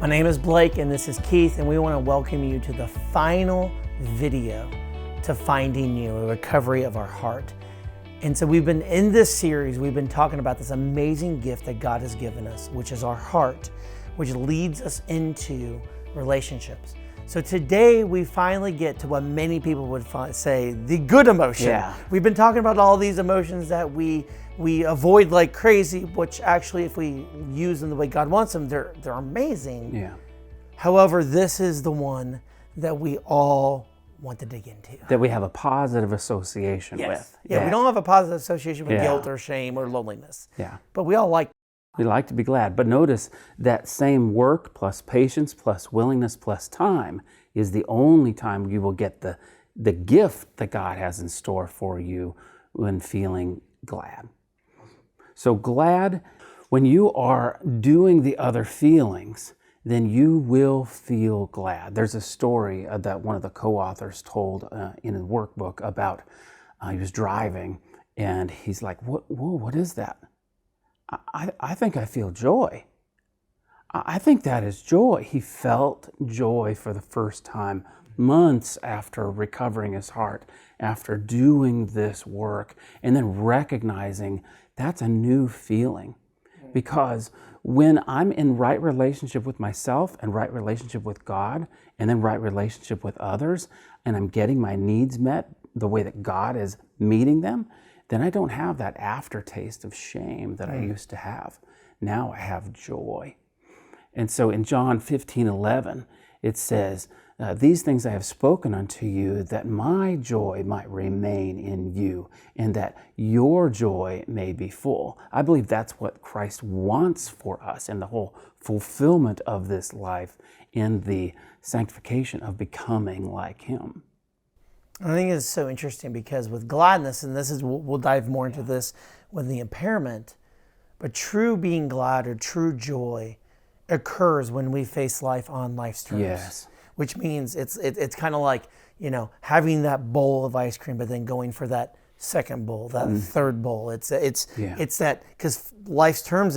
My name is Blake and this is Keith, and we want to welcome you to the final video to Finding You, a recovery of our heart. And so we've been in this series, we've been talking about this amazing gift that God has given us, which is our heart, which leads us into relationships. So today we finally get to what many people would say, the good emotion. Yeah. We've been talking about all these emotions that we avoid like crazy, which actually if we use them the way God wants them, they're amazing. Yeah. However, this is the one that we all want to dig into. That we have a positive association with. Yeah, we don't have a positive association with Yeah. guilt or shame or loneliness. Yeah. But we all like. We like to be glad. But notice that same work plus patience plus willingness plus time is the only time you will get the gift that God has in store for you when feeling glad. So glad, when you are doing the other feelings, then you will feel glad. There's a story that one of the co-authors told in a workbook about he was driving and he's like, what is that? I think I feel joy. I think that is joy. He felt joy for the first time months after recovering his heart, after doing this work, and then recognizing that's a new feeling. Because when I'm in right relationship with myself and right relationship with God, and then right relationship with others, and I'm getting my needs met the way that God is meeting them, then I don't have that aftertaste of shame that I used to have. Now I have joy. And so in John 15:11, it says, these things I have spoken unto you, that my joy might remain in you, and that your joy may be full. I believe that's what Christ wants for us in the whole fulfillment of this life, in the sanctification of becoming like Him. I think it's so interesting because with gladness, and this is, we'll dive more into this with the impairment, but true being glad or true joy occurs when we face life on life's terms. Yes. Which means it's kind of like, having that bowl of ice cream, but then going for that second bowl, that third bowl. It's that, because life's terms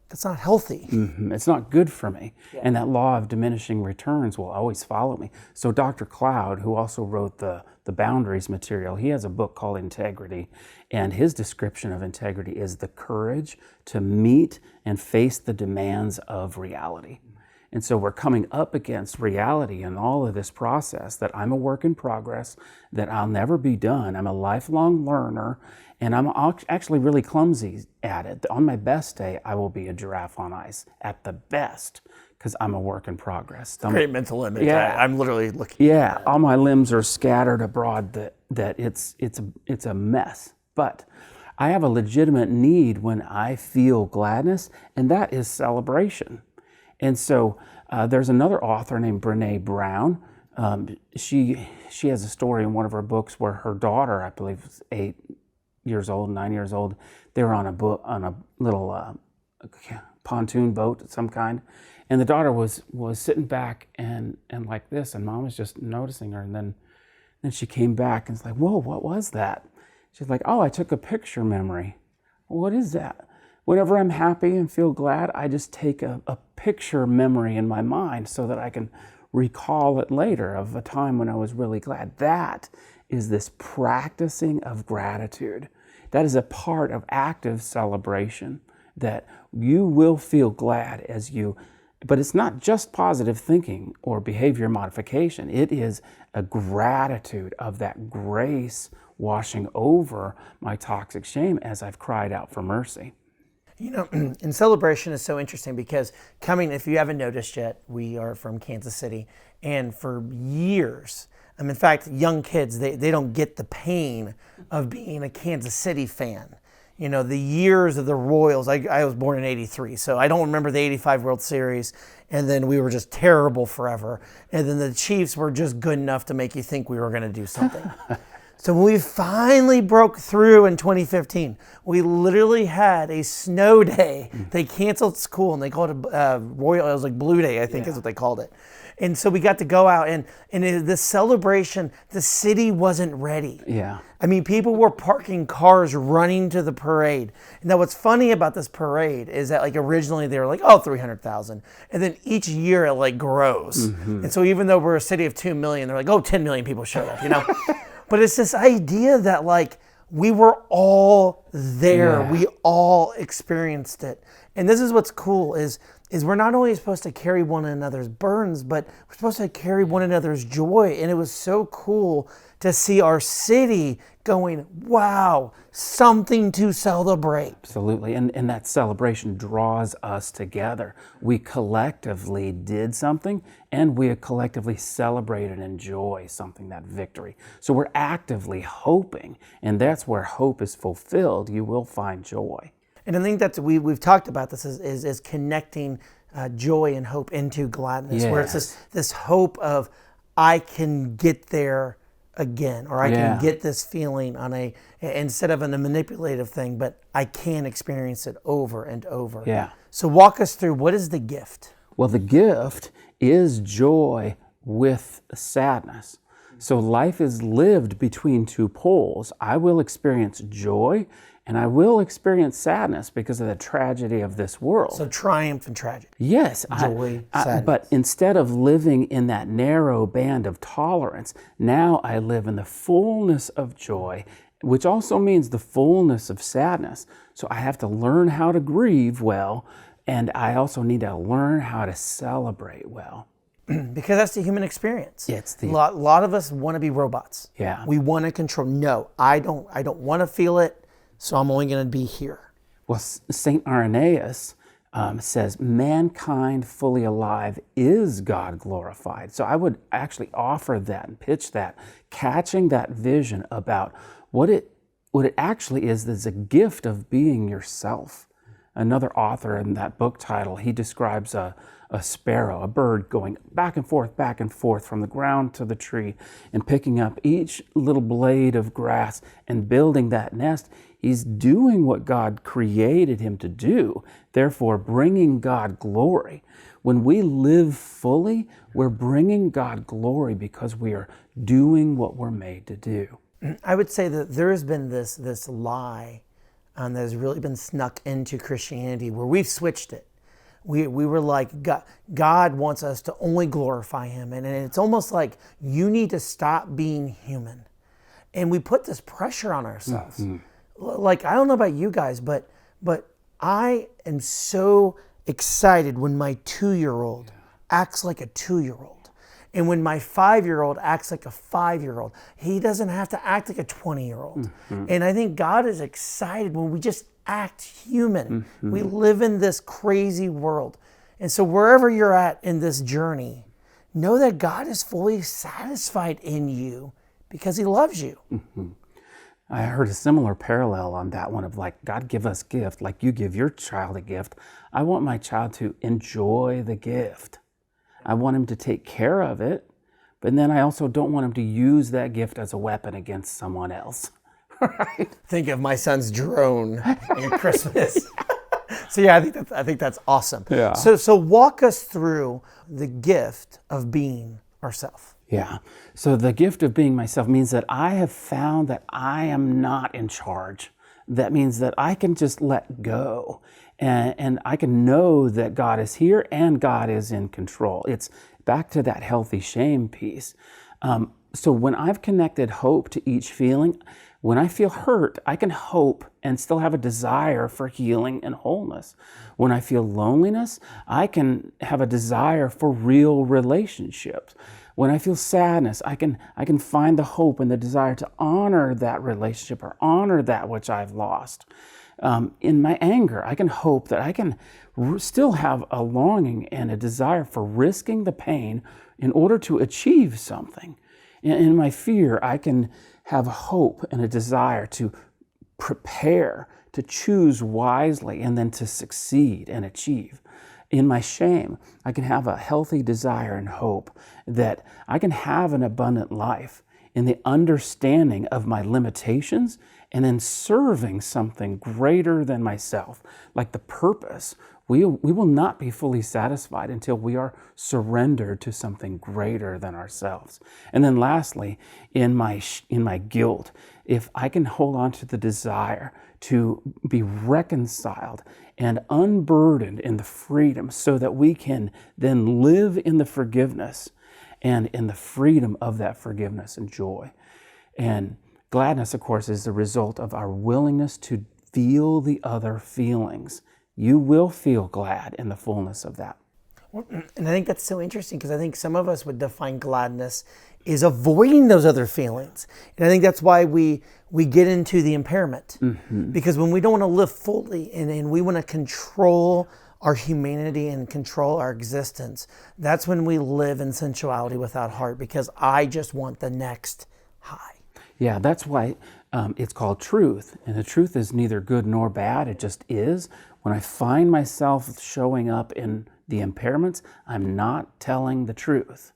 that's not healthy. Mm-hmm. It's not good for me. Yeah. And that law of diminishing returns will always follow me. So Dr. Cloud, who also wrote the Boundaries material, he has a book called Integrity. And his description of integrity is the courage to meet and face the demands of reality. And so we're coming up against reality in all of this process, that I'm a work in progress, that I'll never be done. I'm a lifelong learner, and I'm actually really clumsy at it. On my best day, I will be a giraffe on ice at the best, because I'm a work in progress. Great mental image. Yeah. I'm literally looking. Yeah, all my limbs are scattered abroad, that it's a mess. But I have a legitimate need when I feel gladness, and that is celebration. And so there's another author named Brené Brown. She has a story in one of her books where her daughter, I believe, was 9 years old. They were on a little pontoon boat of some kind, and the daughter was sitting back and like this, and mom was just noticing her, and then she came back and it's like, whoa, what was that? She's like, oh, I took a picture memory. What is that? Whenever I'm happy and feel glad, I just take a picture memory in my mind so that I can recall it later of a time when I was really glad. That is this practicing of gratitude. That is a part of active celebration, that you will feel glad but it's not just positive thinking or behavior modification. It is a gratitude of that grace washing over my toxic shame as I've cried out for mercy. And celebration is so interesting because if you haven't noticed yet, we are from Kansas City, and for years, in fact, young kids, they don't get the pain of being a Kansas City fan. The years of the Royals, I was born in 83, so I don't remember the 85 World Series, and then we were just terrible forever, and then the Chiefs were just good enough to make you think we were going to do something. So when we finally broke through in 2015, we literally had a snow day. They canceled school and they called it Royal, it was like Blue Day, I think is what they called it. And so we got to go out and this celebration, the city wasn't ready. Yeah. I mean, people were parking cars running to the parade. Now, what's funny about this parade is that like originally they were like, 300,000. And then each year it like grows. And so even though we're a city of 2 million, they're like, 10 million people showed up, But it's this idea that like we were all there. Yeah. We all experienced it. And this is what's cool is we're not only supposed to carry one another's burdens, but we're supposed to carry one another's joy. And it was so cool to see our city going, wow, something to celebrate. Absolutely. And that celebration draws us together. We collectively did something and we collectively celebrate and enjoy something, that victory. So we're actively hoping, and that's where hope is fulfilled. You will find joy. And I think that we've talked about this is connecting joy and hope into gladness, where it's this hope of I can get there again, or I can get this feeling instead of a manipulative thing, but I can experience it over and over. Yeah. So walk us through, what is the gift? Well, the gift is joy with sadness. So life is lived between two poles. I will experience joy and I will experience sadness because of the tragedy of this world. So triumph and tragedy. Yes. Joy, sadness. But instead of living in that narrow band of tolerance, now I live in the fullness of joy, which also means the fullness of sadness. So I have to learn how to grieve well, and I also need to learn how to celebrate well. Because that's the human experience. Yeah, it's a lot of us want to be robots. Yeah. We want to control. No, I don't want to feel it, so I'm only going to be here. Well, St. Irenaeus says, mankind fully alive is God glorified. So I would actually offer that and pitch that, catching that vision about what it actually is a gift of being yourself. Another author in that book title, he describes a sparrow, a bird going back and forth from the ground to the tree and picking up each little blade of grass and building that nest. He's doing what God created him to do, therefore bringing God glory. When we live fully, we're bringing God glory because we are doing what we're made to do. I would say that there has been this lie that has really been snuck into Christianity where we've switched it. We were like, God wants us to only glorify him. And it's almost like you need to stop being human. And we put this pressure on ourselves. Mm-hmm. Like, I don't know about you guys, but I am so excited when my 2-year-old acts like a 2-year-old. And when my 5-year-old acts like a 5-year-old, he doesn't have to act like a 20-year-old. Mm-hmm. And I think God is excited when we just act human. Mm-hmm. We live in this crazy world. And so wherever you're at in this journey, know that God is fully satisfied in you because he loves you. Mm-hmm. I heard a similar parallel on that one of like, God give us gift, like you give your child a gift. I want my child to enjoy the gift. I want him to take care of it, but then I also don't want him to use that gift as a weapon against someone else. Right? Think of my son's drone in Christmas. So yeah, I think that's awesome. Yeah. So walk us through the gift of being ourselves. Yeah. So the gift of being myself means that I have found that I am not in charge. That means that I can just let go. And I can know that God is here and God is in control. It's back to that healthy shame piece. So when I've connected hope to each feeling, when I feel hurt, I can hope and still have a desire for healing and wholeness. When I feel loneliness, I can have a desire for real relationships. When I feel sadness, I can find the hope and the desire to honor that relationship or honor that which I've lost. In my anger, I can hope that I can still have a longing and a desire for risking the pain in order to achieve something. In my fear, I can have hope and a desire to prepare, to choose wisely, and then to succeed and achieve. In my shame, I can have a healthy desire and hope that I can have an abundant life. in the understanding of my limitations, and then serving something greater than myself, like the purpose. We will not be fully satisfied until we are surrendered to something greater than ourselves. And then lastly, in my guilt, if I can hold on to the desire to be reconciled and unburdened in the freedom so that we can then live in the forgiveness and in the freedom of that forgiveness and joy. And gladness, of course, is the result of our willingness to feel the other feelings. You will feel glad in the fullness of that. And I think that's so interesting, because I think some of us would define gladness is avoiding those other feelings. And I think that's why we get into the impairment. Because when we don't want to live fully and we want to control our humanity and control our existence, that's when we live in sensuality without heart, because I just want the next high. Yeah, that's why it's called truth. And the truth is neither good nor bad. It just is. When I find myself showing up in the impairments, I'm not telling the truth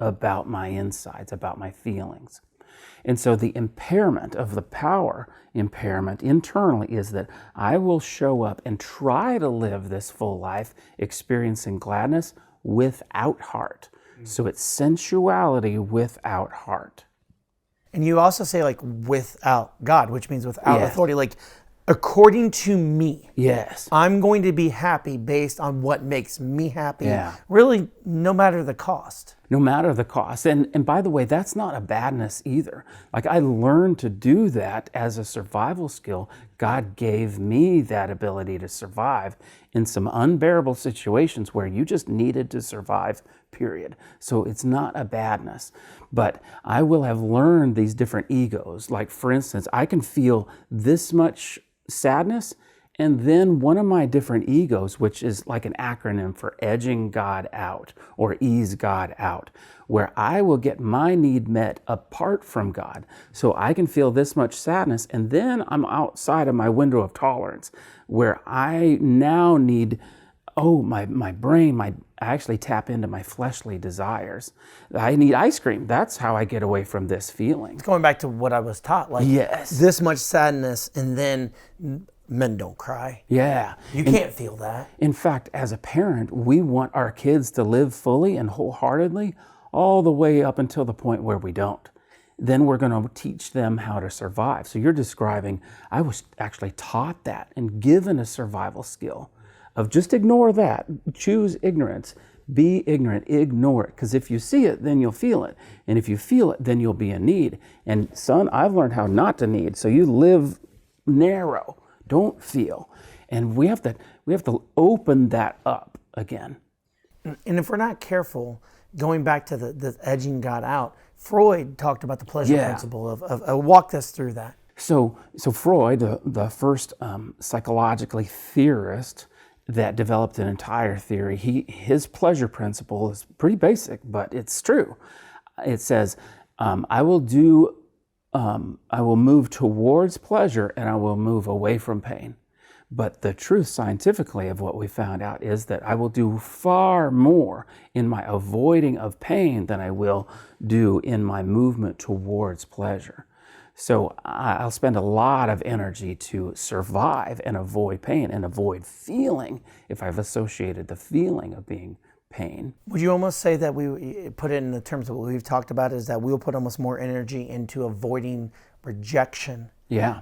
about my insides, about my feelings. And so the impairment of the power impairment internally is that I will show up and try to live this full life experiencing gladness without heart. So it's sensuality without heart. And you also say like without God, which means without Yes. authority, like according to me. Yes. I'm going to be happy based on what makes me happy. Yeah. Really, no matter the cost. No matter the cost. And by the way, that's not a badness either. Like I learned to do that as a survival skill. God gave me that ability to survive in some unbearable situations where you just needed to survive, period. So it's not a badness. But I will have learned these different egos. Like for instance, I can feel this much sadness, and then one of my different egos, which is like an acronym for edging God out or ease God out, where I will get my need met apart from God. So I can feel this much sadness, and then I'm outside of my window of tolerance, where I now need, my brain, I actually tap into my fleshly desires. I need ice cream. That's how I get away from this feeling. Going back to what I was taught, like Yes. this much sadness, and then men don't cry. Yeah. You can't feel that. In fact, as a parent, we want our kids to live fully and wholeheartedly all the way up until the point where we don't. Then we're going to teach them how to survive. So you're describing, I was actually taught that and given a survival skill of just ignore that, choose ignorance, be ignorant, ignore it. Because if you see it, then you'll feel it. And if you feel it, then you'll be in need. And son, I've learned how not to need. So you live narrow, don't feel. And we have to open that up again. And if we're not careful, going back to the edging God out, Freud talked about the pleasure principle of walk us through that. So Freud, the first psychologically theorist that developed an entire theory, his pleasure principle is pretty basic, but it's true. It says, I will move towards pleasure and I will move away from pain. But the truth scientifically of what we found out is that I will do far more in my avoiding of pain than I will do in my movement towards pleasure. So I'll spend a lot of energy to survive and avoid pain and avoid feeling if I've associated the feeling of being pain. Would you almost say that we put it in the terms of what we've talked about, is that we'll put almost more energy into avoiding rejection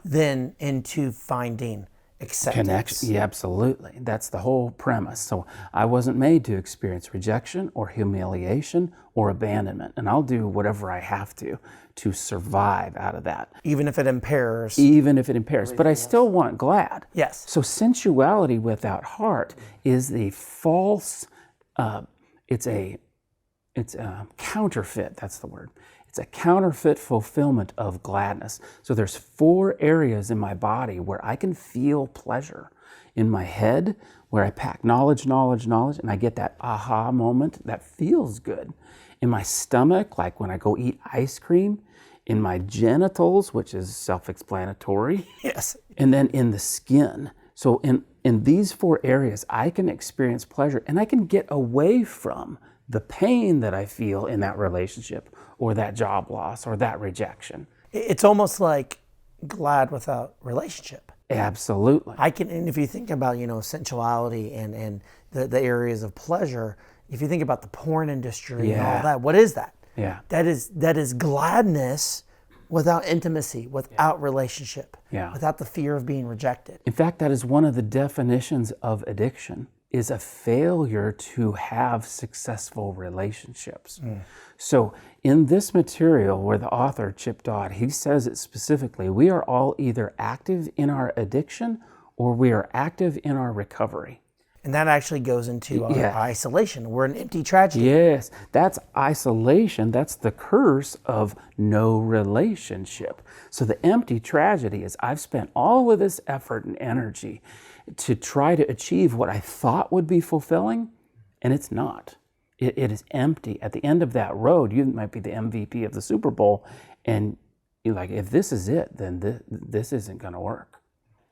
than into finding acceptance? Connection. Yeah, absolutely. That's the whole premise. So I wasn't made to experience rejection or humiliation or abandonment, and I'll do whatever I have to survive out of that. Even if it impairs. But I still want glad. Yes. So sensuality without heart is the false, it's a counterfeit, that's the word. It's a counterfeit fulfillment of gladness. So there's 4 areas in my body where I can feel pleasure. In my head, where I pack knowledge, and I get that aha moment that feels good. In my stomach, like when I go eat ice cream. In my genitals, which is self-explanatory. Yes. And then in the skin. So in these 4 areas, I can experience pleasure and I can get away from the pain that I feel in that relationship or that job loss or that rejection. It's almost like glad without relationship. Absolutely. And if you think about, sensuality and the areas of pleasure, if you think about the porn industry and all that, what is that? Yeah. That is gladness without intimacy, without relationship, without the fear of being rejected. In fact, that is one of the definitions of addiction, is a failure to have successful relationships. So in this material where the author, Chip Dodd, he says it specifically, we are all either active in our addiction or we are active in our recovery. And that actually goes into our isolation. We're an empty tragedy. Yes, that's isolation. That's the curse of no relationship. So the empty tragedy is I've spent all of this effort and energy to try to achieve what I thought would be fulfilling, and it's not. It is empty. At the end of that road, you might be the MVP of the Super Bowl, and you're like, if this is it, then this isn't going to work.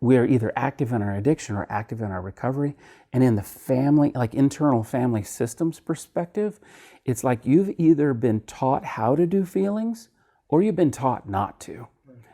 We are either active in our addiction or active in our recovery. And in the family, like internal family systems perspective, it's like you've either been taught how to do feelings or you've been taught not to.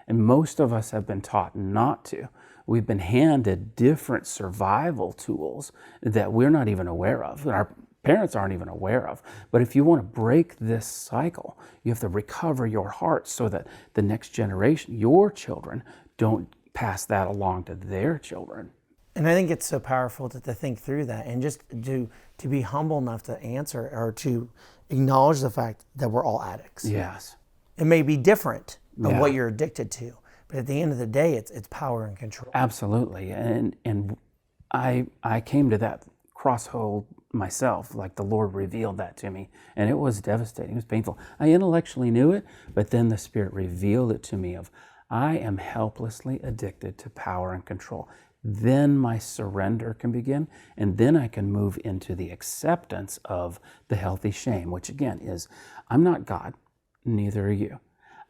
And most of us have been taught not to. We've been handed different survival tools that we're not even aware of, that our parents aren't even aware of. But if you want to break this cycle, you have to recover your heart so that the next generation, your children, don't pass that along to their children. And I think it's so powerful to think through that and just to be humble enough to answer or to acknowledge the fact that we're all addicts. Yes. It may be different of what you're addicted to, but at the end of the day, it's power and control. Absolutely. And I came to that crossroad myself, like the Lord revealed that to me, and it was devastating. It was painful. I intellectually knew it, but then the Spirit revealed it to me of I am helplessly addicted to power and control. Then my surrender can begin, and then I can move into the acceptance of the healthy shame, which again is, I'm not God, neither are you.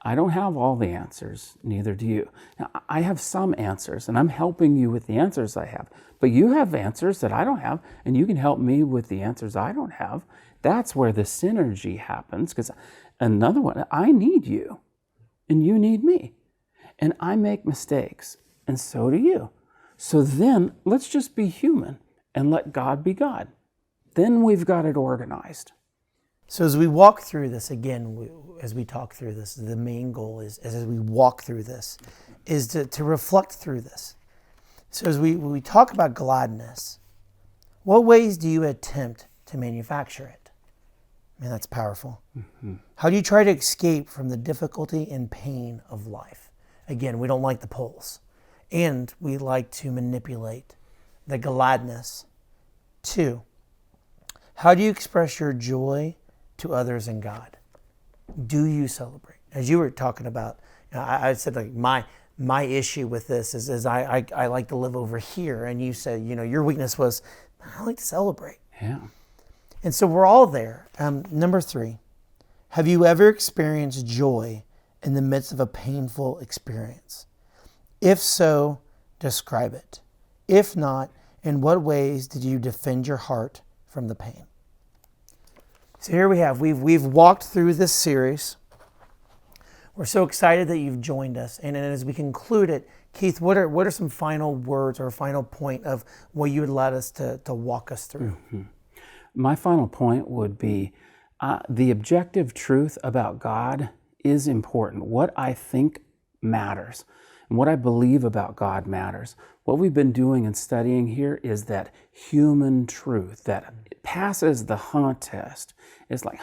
I don't have all the answers, neither do you. Now, I have some answers, and I'm helping you with the answers I have, but you have answers that I don't have, and you can help me with the answers I don't have. That's where the synergy happens, because another one, I need you, and you need me. And I make mistakes, and so do you. So then let's just be human and let God be God. Then we've got it organized. So as we walk through this, again, as we talk through this, the main goal is, as we walk through this, is to reflect through this. So as we talk about gladness, what ways do you attempt to manufacture it? Man, that's powerful. Mm-hmm. How do you try to escape from the difficulty and pain of life? Again, we don't like the polls, and we like to manipulate the gladness. 2, how do you express your joy to others in God? Do you celebrate? As you were talking about, I said like my issue with this is I like to live over here, and you said your weakness was I like to celebrate. Yeah. And so we're all there. Number 3, have you ever experienced joy in the midst of a painful experience? If so, describe it. If not, in what ways did you defend your heart from the pain? So here we have, we've walked through this series. We're so excited that you've joined us. And as we conclude it, Keith, what are some final words or a final point of what you would let us to walk us through? Mm-hmm. My final point would be the objective truth about God is important. What I think matters, and what I believe about God matters. What we've been doing and studying here is that human truth that passes the test. It's like,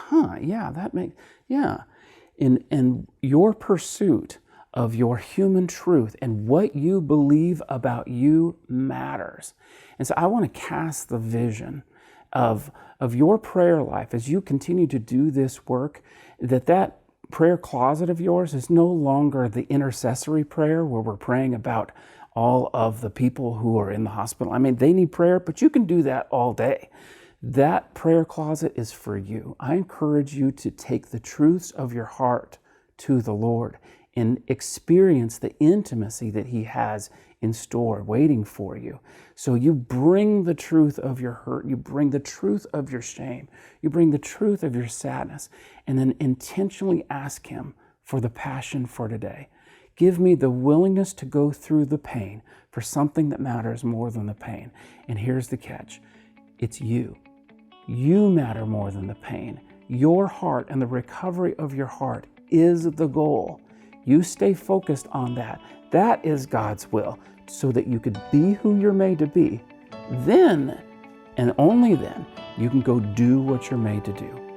in your pursuit of your human truth and what you believe about you matters. And so I want to cast the vision of your prayer life as you continue to do this work, that prayer closet of yours is no longer the intercessory prayer where we're praying about all of the people who are in the hospital. I mean, they need prayer, but you can do that all day. That prayer closet is for you. I encourage you to take the truths of your heart to the Lord and experience the intimacy that He has in store waiting for you. So you bring the truth of your hurt, you bring the truth of your shame, you bring the truth of your sadness, and then intentionally ask Him for the passion for today. Give me the willingness to go through the pain for something that matters more than the pain. And here's the catch. It's you. You matter more than the pain. Your heart and the recovery of your heart is the goal. You stay focused on that. That is God's will, so that you could be who you're made to be. Then, and only then, you can go do what you're made to do.